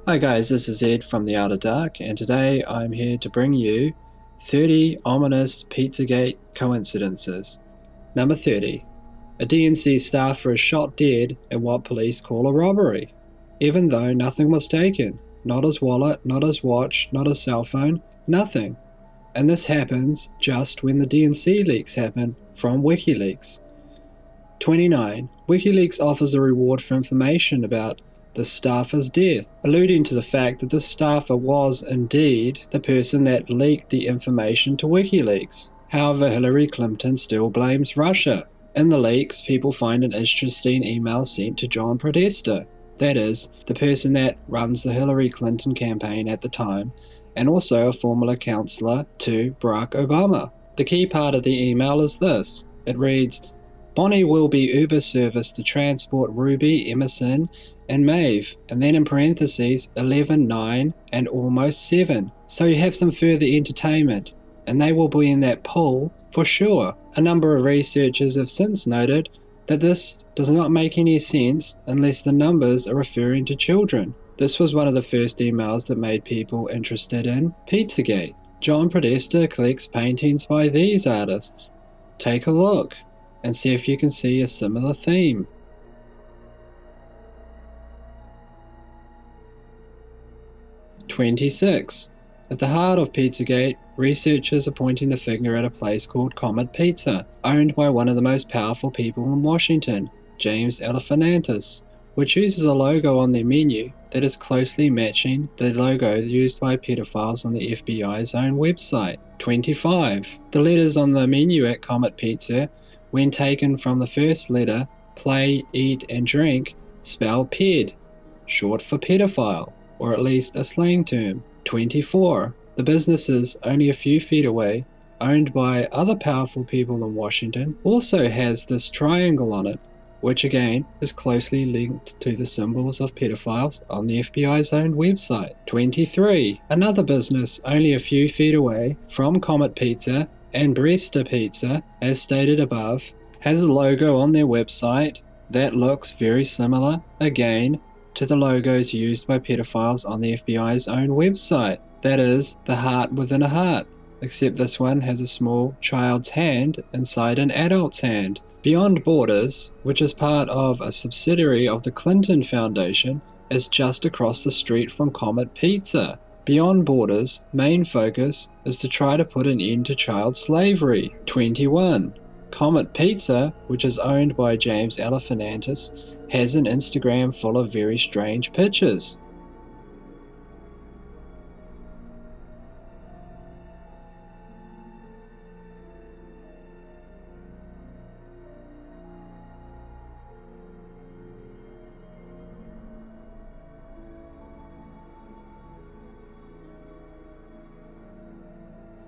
Hi guys, this is Ed from the Outer Dark, and today I'm here to bring you 30 ominous PizzaGate coincidences. Number 30. A DNC staffer is shot dead in what police call a robbery, even though nothing was taken. Not his wallet, not his watch, not his cell phone, nothing. And this happens just when the DNC leaks happen from WikiLeaks. 29. WikiLeaks offers a reward for information about the staffer's death, alluding to the fact that this staffer was indeed the person that leaked the information to WikiLeaks. However, Hillary Clinton still blames Russia. In the leaks, people find an interesting email sent to John Podesta, that is, the person that runs the Hillary Clinton campaign at the time, and also a former counselor to Barack Obama. The key part of the email is this. It reads, Bonnie will be Uber service to transport Ruby, Emerson, and Maeve, and then in parentheses 11, 9, and almost 7. So you have some further entertainment, and they will be in that pool for sure. A number of researchers have since noted that this does not make any sense unless the numbers are referring to children. This was one of the first emails that made people interested in PizzaGate. John Podesta collects paintings by these artists. Take a look and see if you can see a similar theme. (26) At the heart of PizzaGate, researchers are pointing the finger at a place called Comet Pizza, owned by one of the most powerful people in Washington, James Alefantis, which uses a logo on their menu that is closely matching the logo used by pedophiles on the FBI's own website. 25. The letters on the menu at Comet Pizza, when taken from the first letter, play, eat, and drink, spell ped, short for pedophile, or at least a slang term. 24. The businesses only a few feet away, owned by other powerful people in Washington, also has this triangle on it, which again is closely linked to the symbols of pedophiles on the FBI's own website. 23. Another business only a few feet away from Comet Pizza and Bresta Pizza, as stated above, has a logo on their website that looks very similar, again, to the logos used by pedophiles on the FBI's own website. That is, the heart within a heart, except this one has a small child's hand inside an adult's hand. Beyond Borders, which is part of a subsidiary of the Clinton Foundation, is just across the street from Comet Pizza. Beyond Borders' main focus is to try to put an end to child slavery. 21. Comet Pizza, which is owned by James Alefantis, has an Instagram full of very strange pictures.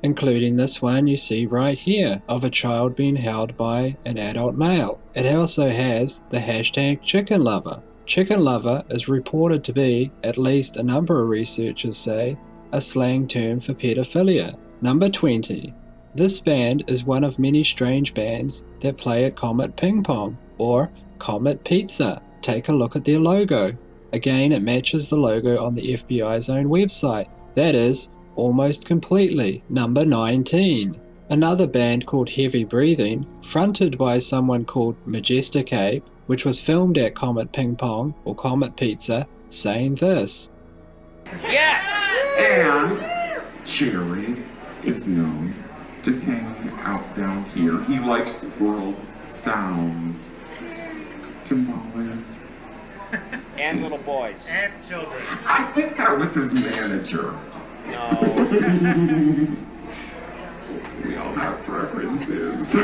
Including this one you see right here of a child being held by an adult male. It also has the hashtag chicken lover. Chicken lover is reported to be, at least a number of researchers say, a slang term for pedophilia. Number 20. This band is one of many strange bands that play at Comet Ping Pong or Comet Pizza. Take a look at their logo. Again, it matches the logo on the FBI's own website. That is, almost completely. Number 19. Another band called Heavy Breathing, fronted by someone called Majestic Ape, which was filmed at Comet Ping Pong or Comet Pizza, saying this. Yes! And Jerry is known to hang out down here. He likes the world sounds. Tamales. And little boys. And children. I think I was his manager. No. We all have preferences.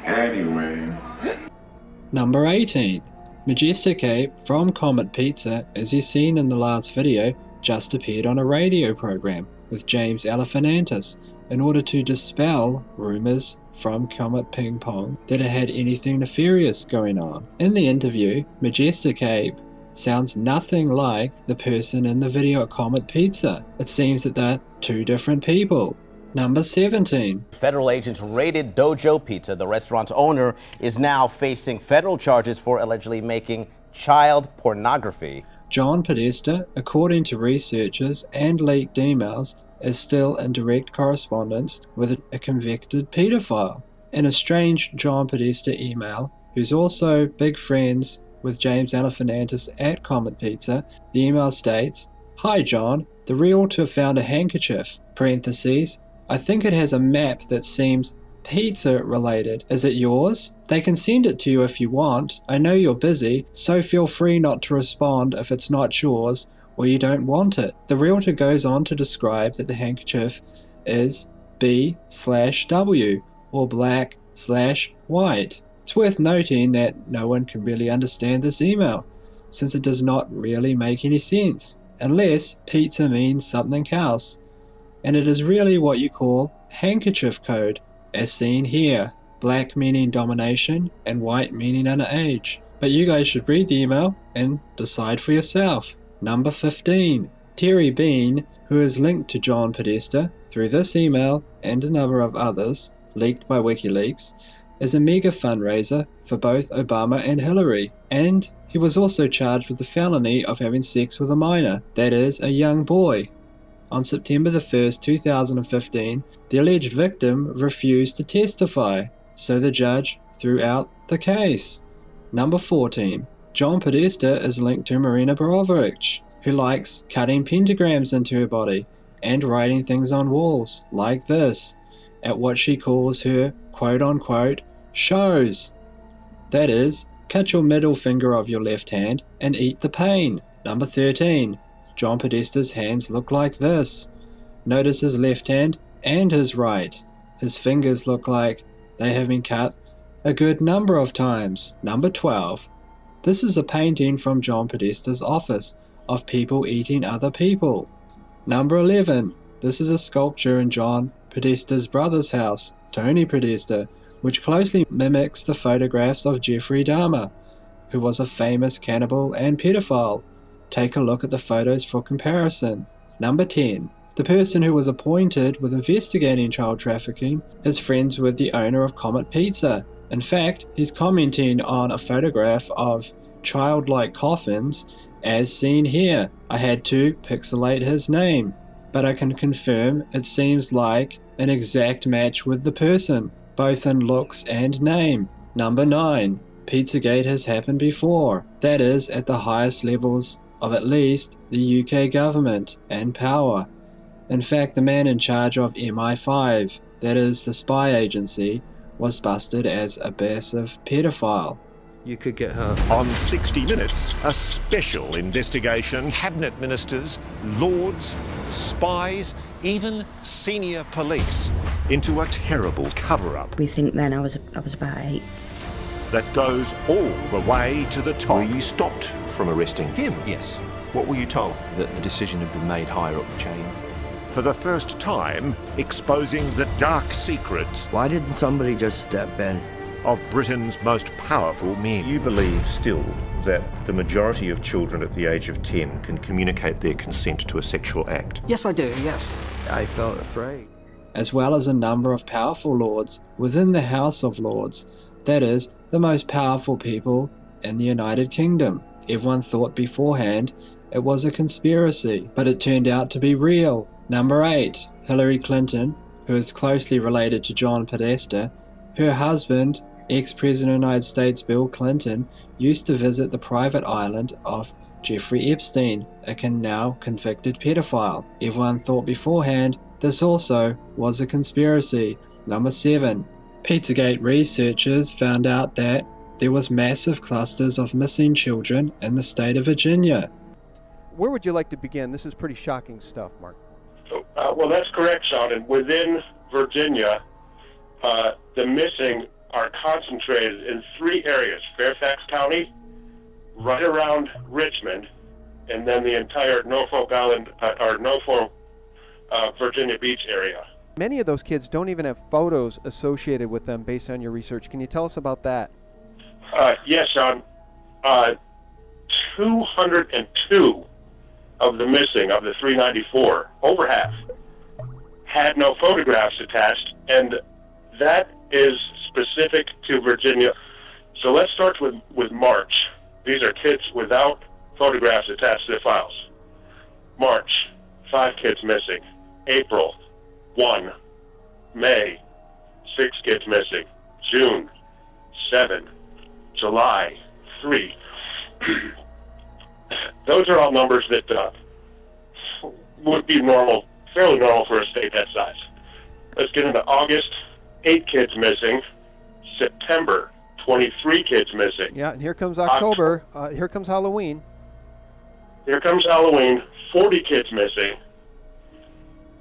Anyway. Number 18. Majestic Ape from Comet Pizza, as is seen in the last video, just appeared on a radio program with James Alefantis in order to dispel rumors from Comet Ping Pong that it had anything nefarious going on. In the interview, Majestic Ape sounds nothing like the person in the video at Comet Pizza. It seems that they're two different people. Number 17. Federal agents raided Dojo Pizza. The restaurant's owner is now facing federal charges for allegedly making child pornography. John Podesta, according to researchers and leaked emails, is still in direct correspondence with a convicted pedophile. In a strange John Podesta email, who's also big friends with James Alefanantis at Comet Pizza, the email states, "Hi John, the realtor found a handkerchief, parentheses, I think it has a map that seems pizza related. Is it yours? They can send it to you if you want. I know you're busy, so feel free not to respond if it's not yours or you don't want it." The realtor goes on to describe that the handkerchief is B/W or black/white. It's worth noting that no one can really understand this email, since it does not really make any sense, unless pizza means something else. And it is really what you call handkerchief code, as seen here. Black meaning domination and white meaning underage. But you guys should read the email and decide for yourself. Number 15. Terry Bean, who is linked to John Podesta through this email and a number of others leaked by WikiLeaks, is a mega fundraiser for both Obama and Hillary, and he was also charged with the felony of having sex with a minor, that is, a young boy. On September the 1st, 2015, the alleged victim refused to testify, so the judge threw out the case. Number 14. John Podesta is linked to Marina Borovic, who likes cutting pentagrams into her body and writing things on walls, like this, at what she calls her quote-unquote shows. That is, cut your middle finger of your left hand and eat the pain. Number 13. John Podesta's hands look like this. Notice his left hand and his right. His fingers look like they have been cut a good number of times. Number 12. This is a painting from John Podesta's office of people eating other people. Number 11. This is a sculpture in John Podesta's brother's house, Tony Podesta, which closely mimics the photographs of Jeffrey Dahmer, who was a famous cannibal and pedophile. Take a look at the photos for comparison. Number 10. The person who was appointed with investigating child trafficking is friends with the owner of Comet Pizza. In fact, he's commenting on a photograph of childlike coffins as seen here. I had to pixelate his name, but I can confirm it seems like an exact match with the person, both in looks and name. Number 9. PizzaGate has happened before, that is, at the highest levels of at least the UK government and power. In fact, the man in charge of MI5, that is the spy agency, was busted as a massive pedophile. You could get her. On 60 Minutes, a special investigation. Cabinet ministers, lords, spies, even senior police into a terrible cover-up. We think then I was about 8. That goes all the way to the top. Were you stopped from arresting him? Yes. What were you told? That a decision had been made higher up the chain. For the first time, exposing the dark secrets Why didn't somebody just step in? of Britain's most powerful men. You believe still that the majority of children at the age of 10 can communicate their consent to a sexual act? Yes, I do, yes. I felt afraid. As well as a number of powerful lords within the House of Lords, that is, the most powerful people in the United Kingdom. Everyone thought beforehand it was a conspiracy, but it turned out to be real. Number 8. Hillary Clinton, who is closely related to John Podesta. Her husband, ex-President of the United States Bill Clinton, used to visit the private island of Jeffrey Epstein, a now convicted pedophile. Everyone thought beforehand this also was a conspiracy. Number 7. PizzaGate researchers found out that there was massive clusters of missing children in the state of Virginia. Where would you like to begin? This is pretty shocking stuff, Mark. Well, that's correct, Sean. And within Virginia, the missing are concentrated in 3 areas: Fairfax County, right around Richmond, and then the entire Norfolk Island, or Norfolk, Virginia Beach area. Many of those kids don't even have photos associated with them based on your research. Can you tell us about that? Yes, Sean. 202 of the missing, of the 394, over half, had no photographs attached, and that is specific to Virginia. So let's start with March. These are kids without photographs attached to their files. March, 5 kids missing. April, 1. May, 6 kids missing. June, 7. July, 3. Those are all numbers that would be normal, fairly normal for a state that size. Let's get into August, 8 kids missing. September, 23 kids missing. Yeah, and here comes October. Here comes Halloween. Here comes Halloween, 40 kids missing.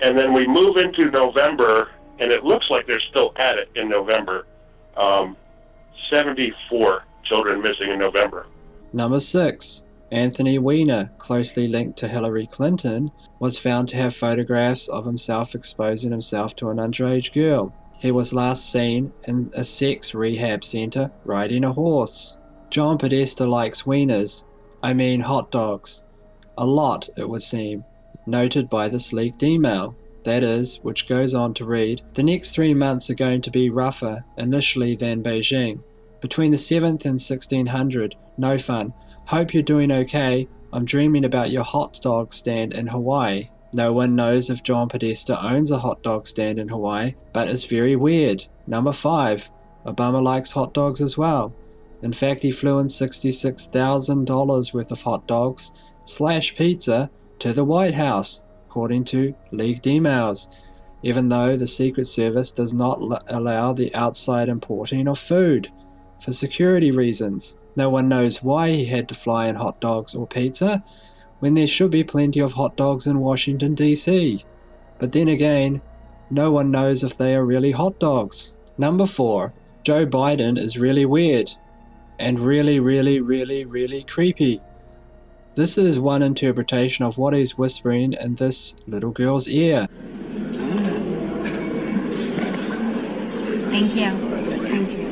And then we move into November, and it looks like they're still at it in November. 74 children missing in November. Number 6. Anthony Weiner, closely linked to Hillary Clinton, was found to have photographs of himself exposing himself to an underage girl. He was last seen in a sex rehab center riding a horse. John Podesta likes wieners, hot dogs. A lot, it would seem, noted by this leaked email. That is, which goes on to read, the next 3 months are going to be rougher initially than Beijing. Between the 7th and 1600, no fun. Hope you're doing okay. I'm dreaming about your hot dog stand in Hawaii. No one knows if John Podesta owns a hot dog stand in Hawaii, but it's very weird. Number 5. Obama likes hot dogs as well. In fact, he flew in $66,000 worth of hot dogs / pizza to the White House, according to leaked emails, even though the Secret Service does not allow the outside importing of food for security reasons. No one knows why he had to fly in hot dogs or pizza when there should be plenty of hot dogs in Washington, D.C. But then again, no one knows if they are really hot dogs. Number 4. Joe Biden is really weird and really creepy. This is one interpretation of what he's whispering in this little girl's ear. Thank you. Thank you.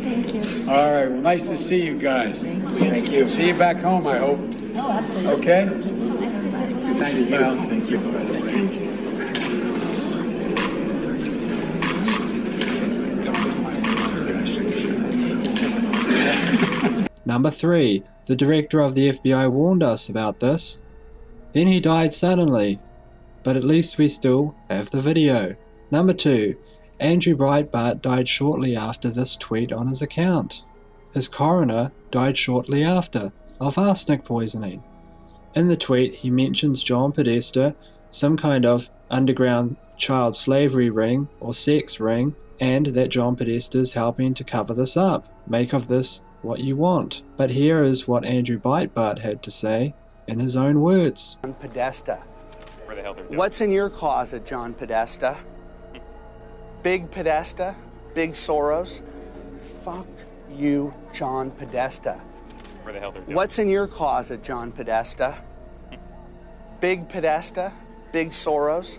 Thank you. All right. Well, nice to see you guys. Thank you. See you back home, I hope. Oh, absolutely. Okay? Thanks, pal. Thank you. Thank you. Number 3. The director of the FBI warned us about this. Then he died suddenly. But at least we still have the video. Number 2. Andrew Breitbart died shortly after this tweet on his account. His coroner died shortly after, of arsenic poisoning. In the tweet, he mentions John Podesta, some kind of underground child slavery ring or sex ring, and that John Podesta is helping to cover this up. Make of this what you want. But here is what Andrew Breitbart had to say in his own words. John Podesta. Where the hell they're doing? What's in your closet, John Podesta? Big Podesta? Big Soros? Fuck you, John Podesta. Where the hell they're doing? What's in your closet, John Podesta? Big Podesta? Big Soros?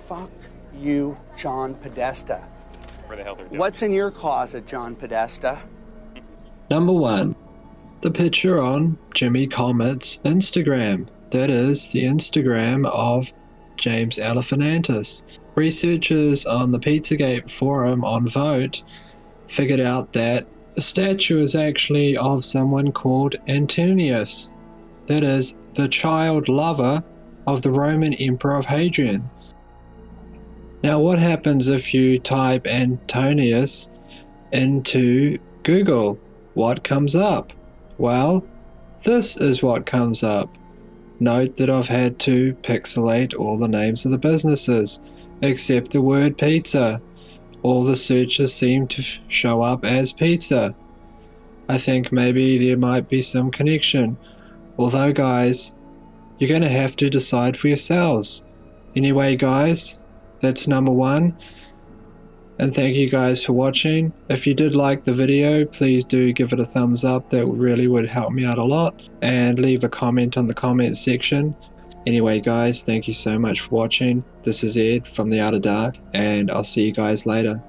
Fuck you, John Podesta. Where the hell they're doing? What's in your closet, John Podesta? Number 1. The picture on Jimmy Comet's Instagram. That is the Instagram of James Alefanantis. Researchers on the PizzaGate forum on Vote figured out that the statue is actually of someone called Antonius. That is the child lover of the Roman Emperor Hadrian. Now what happens if you type Antonius into Google? What comes up? Well, this is what comes up. Note that I've had to pixelate all the names of the businesses, except the word pizza. All the searches seem to show up as pizza. I think maybe there might be some connection. Although guys, you're going to have to decide for yourselves. Anyway guys, that's number 1. And thank you guys for watching. If you did like the video, please do give it a thumbs up. That really would help me out a lot. And leave a comment on the comment section. Anyway guys, thank you so much for watching. This is Ed from the Outer Dark, and I'll see you guys later.